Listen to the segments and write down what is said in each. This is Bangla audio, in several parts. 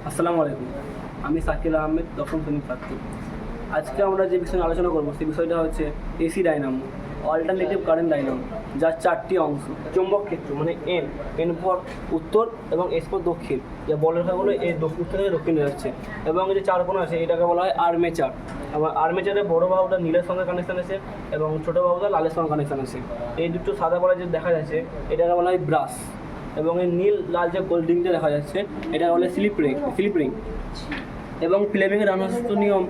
আসসালামু আলাইকুম। আমি শাকিল আহমেদ, দশম শ্রেণীর ছাত্র। আজকে আমরা যে বিষয়ে আলোচনা করব সেই বিষয়টা হচ্ছে AC dynamo, alternative current dynamo, যার চারটি অংশ। চৌম্বক ক্ষেত্র মানে এন ফর উত্তর এবং এস ফর দক্ষিণ, যে বলের হলো এই উত্তর থেকে দক্ষিণে যাচ্ছে। এবং যে চার কোণ আছে এটাকে বলা হয় আর্মেচার। এবং আর্মেচারে বড় বাহুটা নীলের সঙ্গে কানেকশান আছে এবং ছোটো বাহুটা লালের সঙ্গে কানেকশান আছে। এই দুটো সাদা বলা যে দেখা যাচ্ছে এটাকে বলা হয় ব্রাশ। এবং এই নীল লাল যে গোল্ডিংটা দেখা যাচ্ছে এটা বলে স্লিপ রিং। এবং ফ্লেমিংয়ের আনুষ্ঠানিক নিয়ম,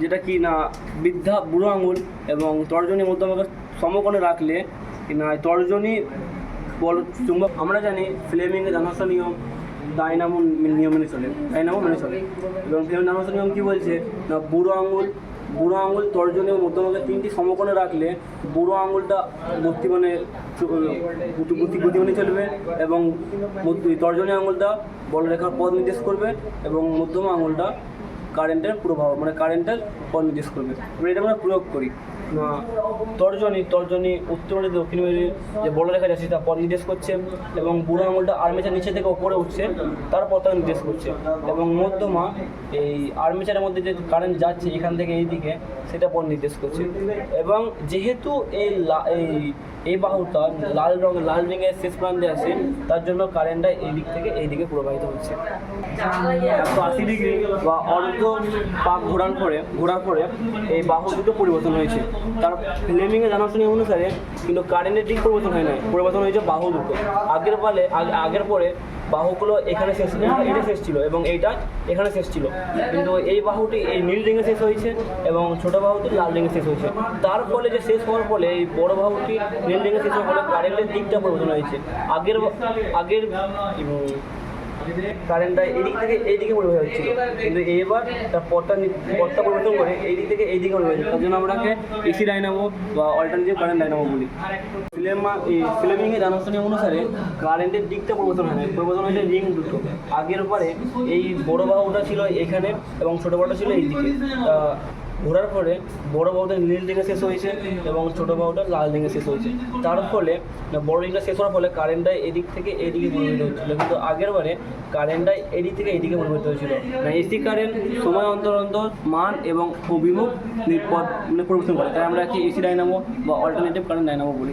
যেটা কি না বৃদ্ধা বুড়ো আঙুল এবং তর্জনী মধ্যমাকে সমকোণে রাখলে কি না তর্জনী বল চুম্বক। আমরা জানি ফ্লেমিংয়ের আনুষ্ঠানিক নিয়ম ডাইনামো মেনে চলে এবং ফ্লেমিংয়ের আনুষ্ঠানিক নিয়ম কী বলছে না বুড়ো আঙুল তর্জনী ও মধ্যমাকে তিনটি সমকোণে রাখলে বুড়ো আঙুলটা গতিমানে চলবে এবং তর্জনী আঙুলটা বলরেখার পথ নির্দেশ করবে এবং মধ্যমা আঙুলটা কারেন্টের প্রভাব মানে কারেন্টের পথ নির্দেশ করবে। এটা আমরা প্রয়োগ করি না তর্জনী উত্তর মেরু দক্ষিণ মেরু যে বলরেখা যাচ্ছে তা পথ নির্দেশ করছে এবং বুড়ো আঙুলটা আর্মেচার নিচে থেকে ওপরে উঠছে তার পথটা নির্দেশ করছে এবং মধ্যমা এই আর্মেচারের মধ্যে যে কারেন্ট যাচ্ছে এখান থেকে এই দিকে সেটা পথ নির্দেশ করছে। এবং যেহেতু এই বাহুটা লাল রিংয়ের শেষ প্রান্তে আছে তার জন্য কারেন্টটা এই দিক থেকে এই দিকে প্রবাহিত হচ্ছে। 180 ডিগ্রি বা অর্ধ পাক ঘোরার পরে এই বাহু দুটো পরিবর্তন হয়েছে। তার ফ্লেমিংয়ের আনুষ্ঠানিক অনুসারে কিন্তু কারেন্টের দিক পরিবর্তন হয় নাই, পরিবর্তন হয়েছে বাহু দুটো। আগের পরে বাহুগুলো এখানে শেষ ছিল এবং এইটা এখানে শেষ ছিল, কিন্তু এই বাহুটি এই নীল রিংয়ে শেষ হয়েছে এবং ছোটো বাহুটি লাল রিংয়ে শেষ হয়েছে। তার ফলে যে শেষ হওয়ার ফলে এই বড় বাহুটি নীল রিংয়ে শেষ হওয়ার ফলে কারেন্টের দিকটা পরিবর্তন হয়েছে। আগের কারেন্টটা এদিক থেকে এইদিকে পরিবর্তন হচ্ছিল, কিন্তু এবার তার পথটা পরিবর্তন করে এই দিক থেকে এইদিকে পরিবর্তন হচ্ছে। তার জন্য আমরাকে এসি ডাইনামো বা অল্টারনেটিভ কারেন্ট ডাইনামো বলি। ফ্লেমিংয়ের আনুষ্ঠানিক অনুসারে কারেন্টের দিকটা পরিবর্তন হয় না, পরিবর্তন হয়েছে রিং দুটো। আগের পরে এই বড় বাহুটা ছিল এখানে এবং ছোটো বাহুটা ছিল এই দিকে। ঘোরার পরে বড় বাহুটা নীল রিংয়ে শেষ হয়েছে এবং ছোটো বাহুটা লাল রিংয়ে শেষ হয়েছে। তার ফলে বড় রিংটা শেষ হওয়ার ফলে কারেন্টটা এদিক থেকে এইদিকে পরিবর্তিত হচ্ছিল, কিন্তু আগের বারে কারেন্টটা এদিক থেকে এইদিকে পরিবর্তিত হয়েছিল। এসি কারেন্ট সময় অন্তর মান এবং অভিমুখ পরিবর্তন করে, তাই আমরা কি এসি ডাইনামো বা অল্টারনেটিভ কারেন্ট ডাইনামো বলি।